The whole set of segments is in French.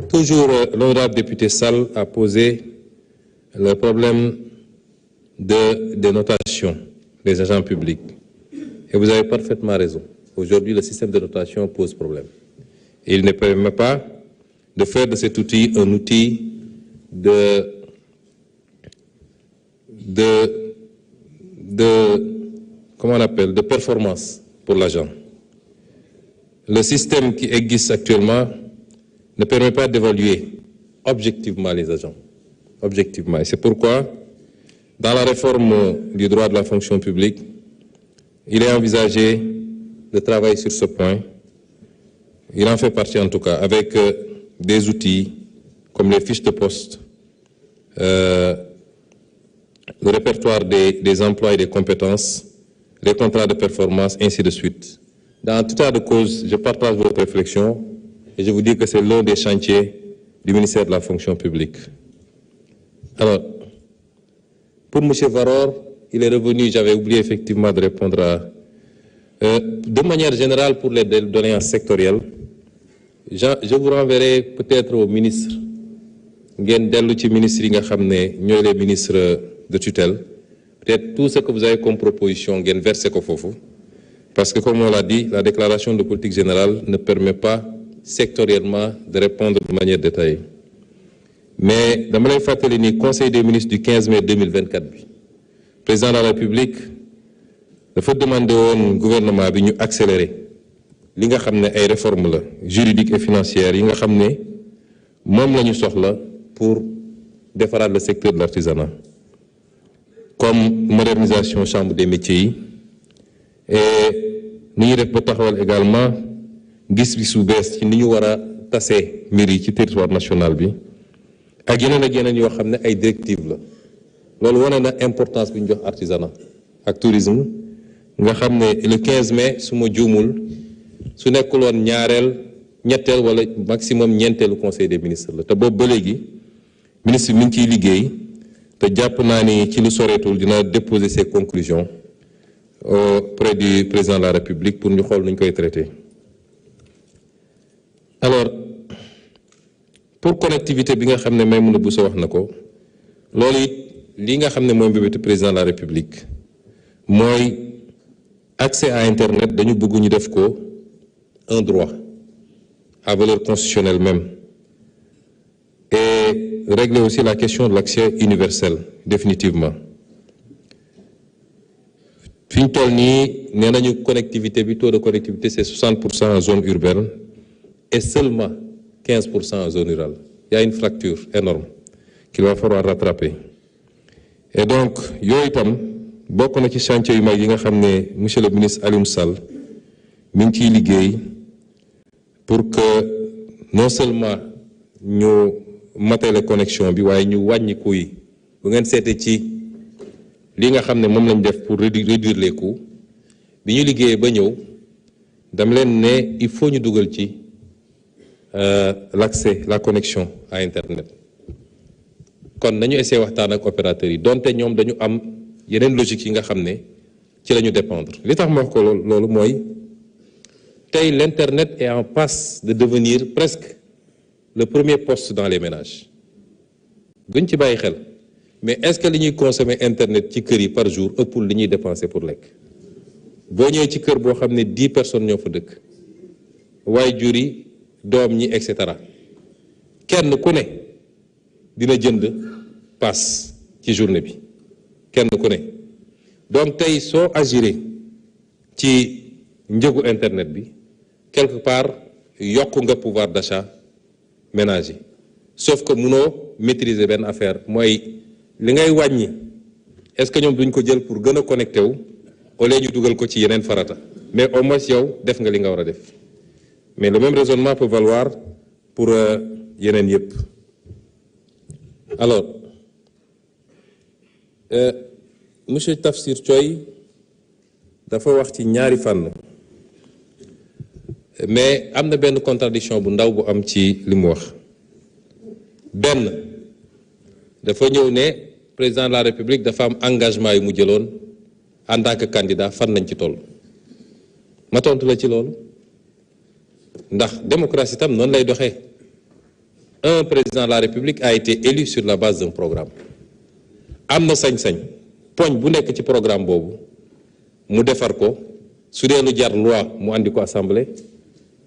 Toujours, l'honorable député Sall a posé le problème des notations des agents publics. Et vous avez parfaitement raison. Aujourd'hui, le système de notation pose problème. Et il ne permet pas de faire de cet outil un outil de performance pour l'agent. Le système qui existe actuellement ne permet pas d'évaluer objectivement les agents. Objectivement. Et c'est pourquoi, dans la réforme du droit de la fonction publique, il est envisagé de travailler sur ce point. Il en fait partie en tout cas, avec des outils comme les fiches de poste, le répertoire des emplois et des compétences, les contrats de performance, ainsi de suite. Dans tout état de cause, je partage votre réflexion et je vous dis que c'est l'un des chantiers du ministère de la fonction publique. Alors, pour M. Varor, il est revenu, j'avais oublié effectivement de répondre à... de manière générale, pour les doléances sectorielles, je vous renverrai peut-être au ministre, les ministres de tutelle, peut-être tout ce que vous avez comme proposition, versez ko fofu, parce que comme on l'a dit, la déclaration de politique générale ne permet pas sectoriellement de répondre de manière détaillée. Mais dans le Conseil des ministres du 15 mai 2024, le président de la République dafa demander au gouvernement de accélérer li nga xam ne ay réformes la juridiques et financières yi nga xam ne moom la ñu soxla pour defaraat le secteur de l'artisanat, comme modernisation chambre des métiers et ni ñuy def ba taxawal également gis-gis bu bees ci ni ñu war a tasee mbir yi ci territoire national bi ak yeneen yoo xam ne ay directives la loolu wane na importance bi ñu jox artisanat ak tourisme nga xam ne le 15 mai su ma juumul su nekkul woon ñetteel wala maximum ñeenteelu conseil des ministres la te boobu ba léegi ministre mi ngi ciy liggéey te jàpp naa ni ci lu soreetul dina déposer ses conclusions auprès du président de la République pour ñu xool nu ñu koy traiter. Alors pour connectivité bi nga xam ne Maïmouna Bousso wax na ko loolu it li nga xam ne mooy mbébétu président de la République mooy accès à Internet dañu bëgg ñu def ko un droit à valeur constitutionnelle même et régler aussi la question de l'accès universel définitivement. Fi ñu toll nii nee nañu connectivité bi taux de connectivité c'est 60% en zone urbaine et seulement 15% en zone rurale. Il y a une fracture énorme qu'il va falloir rattraper. Et donc yooyu itam bokk na ci chantier yu mag yi nga xam ne monsieur le ministre Alioune Sall mi ngi ciy liggéey pour que non seulement ñu matale connexion bi waaye ñu wàññi coûts yi bu ngeen seete ci li nga xam ne moom lañ def pour réduire les coûts bi ñu liggéeyee ba ñëw dam leen ne il faut ñu dugal ci l'accès la connexion à Internet kon nañu essayer waxtaan ak opérateurs yi donte ñoom dañu am yeneen logique yi nga xam ne ci la ñu dépendre li tax ma wax ko loolu mooy tey l'Internet est en passe de devenir presque le premier poste dans les ménages duñ ci bàyyi xel mais est-ce que li ñuy consommer Internet ci kër yi par jour ëppul li ñuy dépenser pour lekk boo ñëwee ci kër boo xam ne 10 personnes ñoo fa dëkk waaye jur yi doom ñi et cetera kenn ku ne dina jënd pass ci journée bi kenn ku ne donc tey soo agiré ci njëgu Internet bi quelque part yokk nga pouvoir d'achat ménager sauf que mënoo maîtriser benn affaire mooy li ngay wàññi est-ce que ñoom duñ ko jël pour gën a connecté wu au lieu ñu dugal ko ci yeneen farata mais au moins yow def nga li nga war a def mais le même raisonnement peut valoir pour yeneen yëpp. Alors monsieur Tafsir Thioye dafa wax ci ñaari fànn mais am na benn contradiction bu ndaw bu am ci li mu wax benn dafa ñëw ne président de la République dafa am engagement yu mu jëloon en tant que candidat fan nañ ci toll ma tontu la ci loolu ndax démocratie tam noonu lay doxee un président de la République a été élu sur la base d'un programme am na sañ-sañ poñ bu nekk ci programme boobu mu defar ko su dee lu jar loi mu andi ko assemblée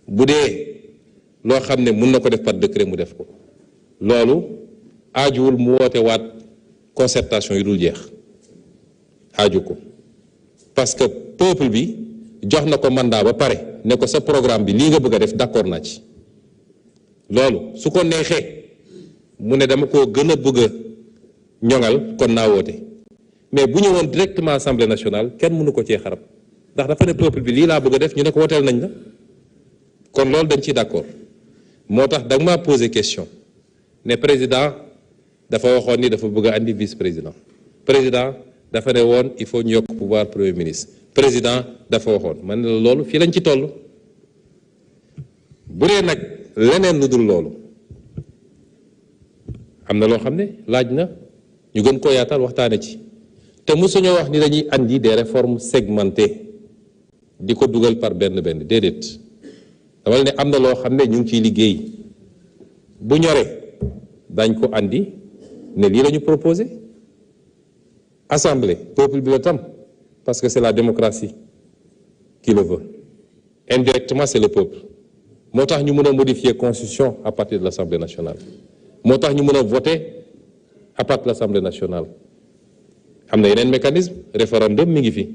bu dee loo xam ne mun na ko def par décret mu def ko loolu aajuwul mu woote waat concertation yu dul jeex aaju ko parce que peuple bi jox na ko mandat ba pare ne ko sa programme bi lii nga bëgg a def d'accord naa ci loolu su ko neexee mu ne dama koo gën a bëgg a ñoŋal kon naa woote mais bu ñëwoon directement assemblée nationale kenn mënu ko cee xarab ndax dafa ne peuple bi lii laa bëgg a def ñu ne ko wooteel nañ la kon loolu dañ ciy d'accord moo tax da nga maa posé question ne président dafa waxoon ni dafa bëgg a andi vice président président dafa ne woon il faut ñu yokk pouvoir premier ministre président dafa waxoon man ne la loolu fii lañ ci toll bu dee nag leneen lu dul loolu am na loo xam ne laaj na ñu gën koo yaatal waxtaane ci te mosuñoo wax ni dañuy andi des réformes segmentées di ko dugal par benn déedéet dama ne am na loo xam ne ñu ngi ciy liggéey bu ñoree dañ ko andi ne lii la ñu proposé assemblée peuple bi la tam parce que c'est la démocratie qui le veut indirectement c'est le peuple moo tax ñu mën a modifier constitution à partir de l'Assemblée nationale moo tax ñu mën a voter à partir de l'Assemblée nationale am na yeneen mécanisme référendum mi ngi fi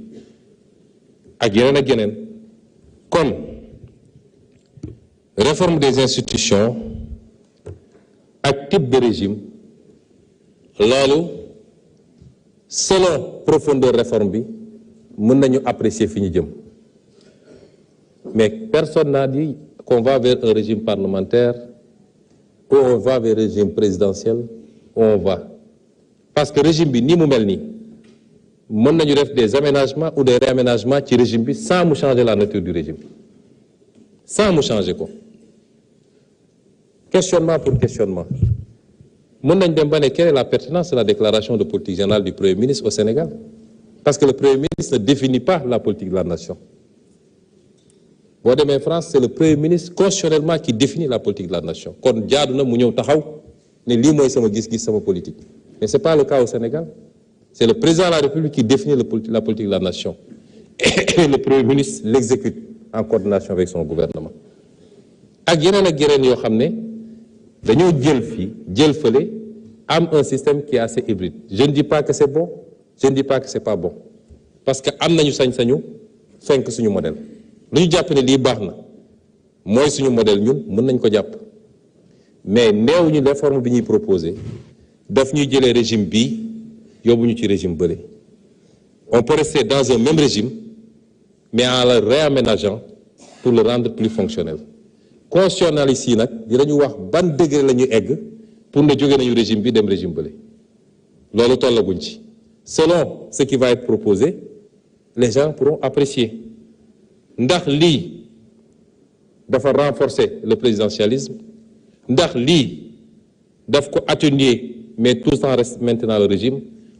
ak yeneen kon réforme des institutions ak type de régime loolu selon profondeur réforme bi mën nañu apprécier fi ñu jëm mais personne n'a dit qu'on va vers un régime parlementaire ou on va vers un régime présidentiel ou on va parce que régime bi ni mu mel nii mën nañu def des aménagements ou des réaménagements ci régime bi sans mu changer la nature du régime sans mu changer ko questionnement pour questionnement mën nañ dem ba ne quelle est la pertinence de la déclaration de politique générale du Premier ministre au Sénégal parce que le Premier ministre ne définit pas la politique de la nation boo demee France c'est le Premier ministre constitutionnellement qui définit la politique de la nation kon jaadu na mu ñëw taxaw ne lii mooy sama gis-gis sama politique mais c'est pas le cas au Sénégal c'est le président de la République qui définit la politique de la nation et le Premier ministre l'exécute en coordination avec son gouvernement ak yeneen yoo xam ne dañoo jël fii jël fële am un système qui est assez hybride je ne dis pas que c'est bon je ne dis pas que c'est pas bon parce que am nañu sañ-sañu fenk suñu modèle lu ñu jàpp ne lii baax na mooy suñu modèle ñun mën nañ ko jàpp mais néew ñu réforme bi ñuy proposer daf ñuy jëlee régime bii yóbbu ñu ci régime bële on peut rester dans un même régime mais en le réaménageant pour le rendre plus fonctionnel constitutionnalistes yi nag dinañu wax ban degré la ñuy egg pour ne jóge nañu régime bi dem régime bële loolu tollaguñ ci selon ce qui va être proposé les gens pourront apprécier ndax lii dafa renforcer le présidentialisme ndax lii daf ko atténuer mais tout le temps reste maintenant le régime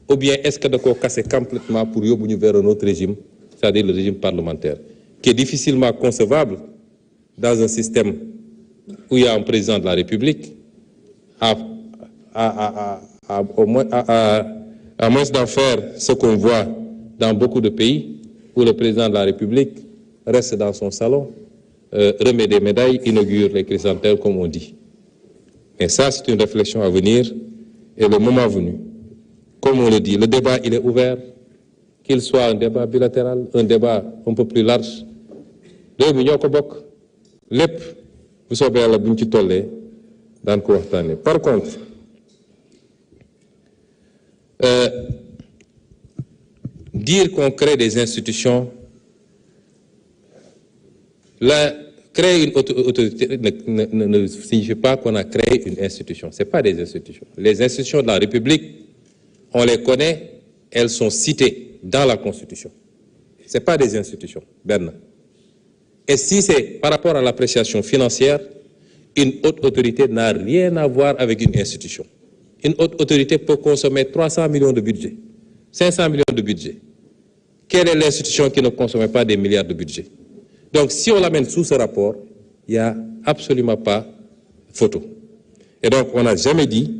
ou bien est-ce que da koo casser complètement pour yóbbu ñu vers un autre régime c'est-à-dire le régime parlementaire qui est difficilement concevable dans un système où il y a un président de la République à moins d'en faire ce qu'on voit dans beaucoup de pays où le président de la République reste dans son salon, remet des médailles, inaugure les chrysanthèmes comme on dit. Et ça, c'est une réflexion à venir et le moment venu. Comme on le dit, le débat, il est ouvert, qu'il soit un débat bilatéral, un débat un peu plus large. réew mi ñoo ko bokk lépp bu soobee yàlla buñ ci tollee daan ko waxtaanee. Par contre dire qu'on crée des institutions créer une autorité ne signifie pas qu'on a créé une institution. C'est pas des institutions. Les institutions de la République, on les connaît, elles sont citées dans la Constitution. C'est pas des institutions. Ben. Et si c'est par rapport à l'appréciation financière, une haute autorité n'a rien à voir avec une institution. Une haute autorité peut consommer 300 millions de budget, 500 millions de budget. Quelle est l'institution qui ne consommait pas des milliards de budget? Donc, si on l'amène sous ce rapport, il n'y a absolument pas photo. Et donc, on n'a jamais dit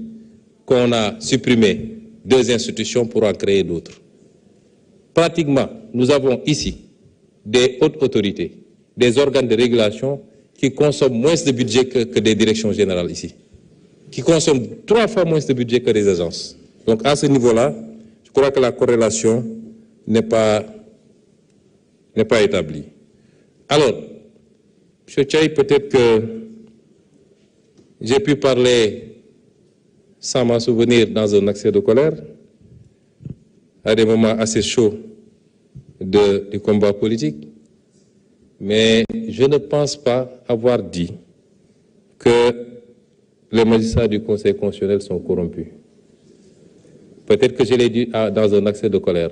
qu'on a supprimé 2 institutions pour en créer d'autres. Pratiquement, nous avons ici des hautes autorités, des organes de régulation qui consomment moins de budget que des directions générales ici, qui consomment 3 fois moins de budget que des agences. Donc, à ce niveau-là, je crois que la corrélation n'est pas établie. Alors, M. Tchaï, peut-être que j'ai pu parler sans m'en souvenir dans un accès de colère, à des moments assez chauds du combat politique, mais je ne pense pas avoir dit que les magistrats du Conseil constitutionnel sont corrompus. Peut-être que je l'ai dit dans un accès de colère.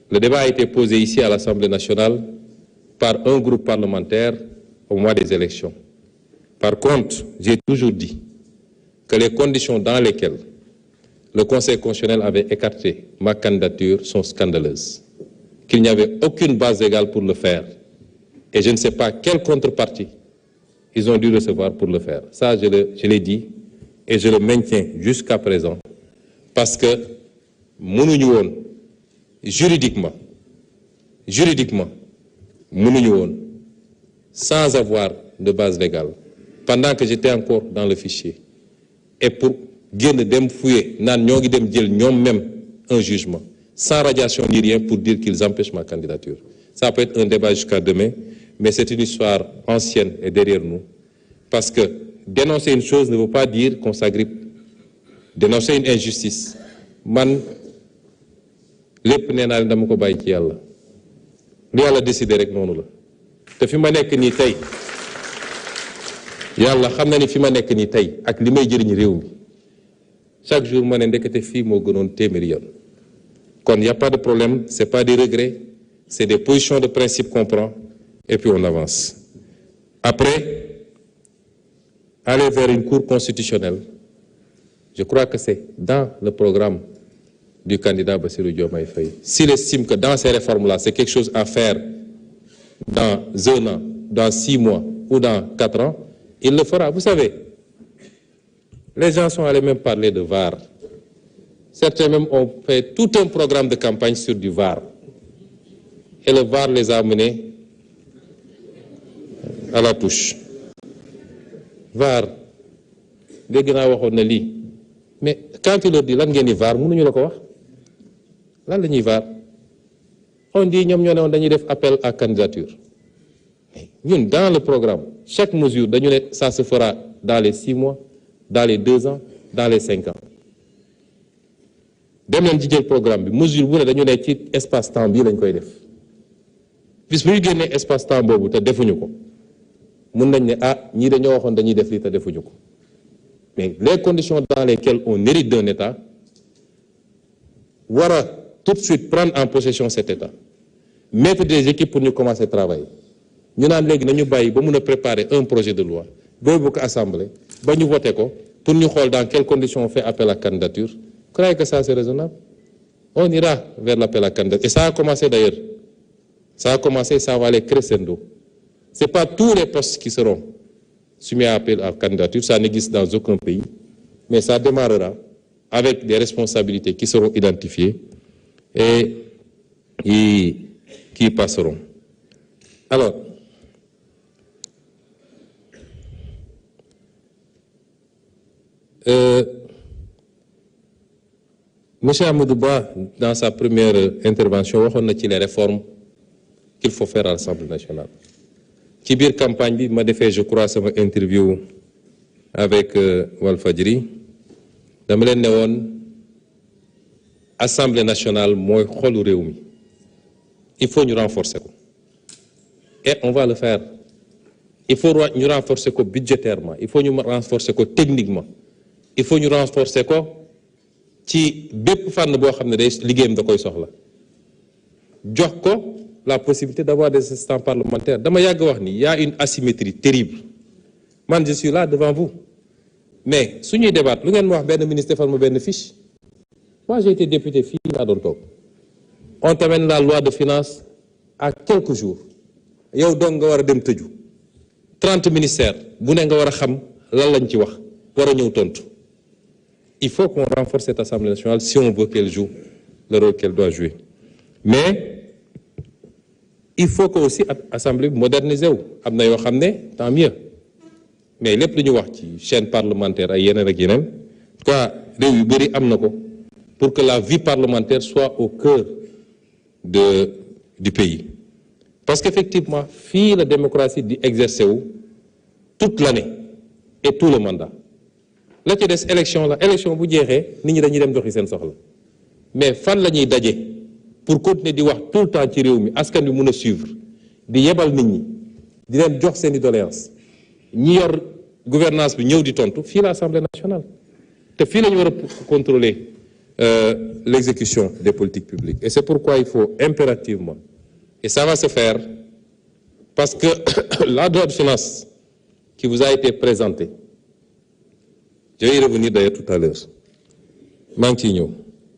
Le débat a été posé ici à l'Assemblée nationale par un groupe parlementaire au mois des élections. Par contre, j'ai toujours dit que les conditions dans lesquelles le Conseil constitutionnel avait écarté ma candidature sont scandaleuses, qu'il n'y avait aucune base légale pour le faire. Et je ne sais pas quelle contrepartie ils ont dû recevoir pour le faire. Ça, je l'ai dit et je le maintiens jusqu'à présent. Parce que mënuñu woon juridiquement, mënuñu woon sans avoir de base légale, pendant que j'étais encore dans le fichier, et pour génn dem fouiller naan ñoo ngi dem jël ñoom même un jugement, sans radiation ni rien pour dire qu'ils empêchent ma candidature. Ça peut être un débat jusqu'à demain, mais c'est une histoire ancienne et derrière nous. Parce que dénoncer une chose ne veut pas dire qu'on s'agrippe. Dénoncer une injustice. Man, lépp nee naa leen dama ko bàyyi ci yàlla. Lu yàlla décidé rek noonu la. Te fi ma nekk nii tey, yàlla xam na ni fi ma nekk nii tey ak li may jëriñ réew mi. Chaque jour ma ne ndekete fii moo gënoon téeméeri yoon. Kon y a pas de problème, c'est pas des regrets, c'est des positions de principe qu'on prend et puis on avance. Après, aller vers une cour constitutionnelle, je crois que c'est dans le programme du candidat Bassirou Diomaye Faye. S'il estime que dans ces réformes-là, c'est quelque chose à faire dans 1 an, dans 6 mois ou dans 4 ans, il le fera. Vous savez, les gens sont allés même parler de VAR. Certains même ont fait tout un programme de campagne sur du VAR. Et le VAR les a menés à la touche. VAR, dégg naa waxoon na lii. Mais quand il leur dit lan ngeen di VAR mënuñu la ko wax lan la ñuy VAR on dit ñoom ñoo ne woon dañuy def appel à candidature. Ñun dans le programme chaque mesure dañu ne ça se fera dans les 6 mois, dans les 2 ans, dans les 5 ans. Dem leen ci jël programme bi mesure bu ne dañu ne ci espace temps bii lañ koy def bis bu ñu génnee espace temps boobu te defuñu ko mun nañ ne ñii dañoo waxoon dañuy def lii te defuñu ko. Mais les conditions dans lesquelles on hérite d'un État, war a tout de suite prendre en possession cet État, mettre des équipes pour ñu commencer à travailler. Ñu naan léegi nañu bàyyi ba mun a préparer un projet de loi boobu ko assemblée ba ñu voté ko pour ñu xool dans quelles conditions on fait appel à candidature. Vous croyez que ça c'est raisonnable? On ira vers l'appel à candidature. Et ça a commencé d'ailleurs. Ça a commencé, ça va aller crescendo. C'est pas tous les postes qui seront soumis à appel à candidature, ça n'existe dans aucun pays, mais ça démarrera avec des responsabilités qui seront identifiées et qui passeront. Alors, M. Amadou Ba, dans sa première intervention, on a dit les réformes qu'il faut faire à l'Assemblée nationale. Ci biir campagne bi ma defee je crois sama interview avec Walfadjri dama leen ne woon Assemblée nationale mooy xolu réew mi il faut ñu renforcer ko et on va le faire. Il faut ñu renforcer ko budgétairement, il faut ñu renforcer ko techniquement, il faut ñu renforcer ko ci bépp fànn boo xam ne day liggéeyam da koy soxla jox ko la possibilité d'avoir des assistants parlementaires. Dama yàgg wax ni, il y a une asymétrie terrible. Man, je suis là devant vous. Mais, si nous débattons, nous avons un ministre defal ma benn fiche. Moi, j'ai été député fii laa doon toog on t'amène la loi de finances à quelques jours yow donc nga war a dem tëju 30 ministères bu ne nga war a xam lan lañ ci wax war a ñëw tontu. Il faut qu'on renforce cette Assemblée nationale si on veut qu'elle joue le rôle qu'elle doit jouer. Mais il faut que aussi l'Assemblée modernise wu am na yoo xam ne tant mieux mais lépp lu ñu wax ci chaîne parlementaire ay yeneen ak yeneen quoi réew yu bëri am na ko pour que la vie parlementaire soit au cœur du pays. Parce qu'effectivement fii la démocratie di exercer wu toute l'année et tout le mandat. La ci des élection la élection bu jeexee nit ñi dañuy dem doxi seen soxla mais fan la ñuy daje pour continuer di wax tout le temps ci réew mi askan wi mën a suivre di yebal nit ñi di leen jox seen i doléance ñi yor gouvernance bi ñëw di tontu fii la Assemblée nationale te fii la ñu war a contrôler l'exécution des politiques publiques. Et c'est pourquoi il faut impérativement, et ça va se faire parce que la loi de finances qui vous a été présentée, je vais y revenir d'ailleurs tout à l'heure, maa ngi ciy ñëw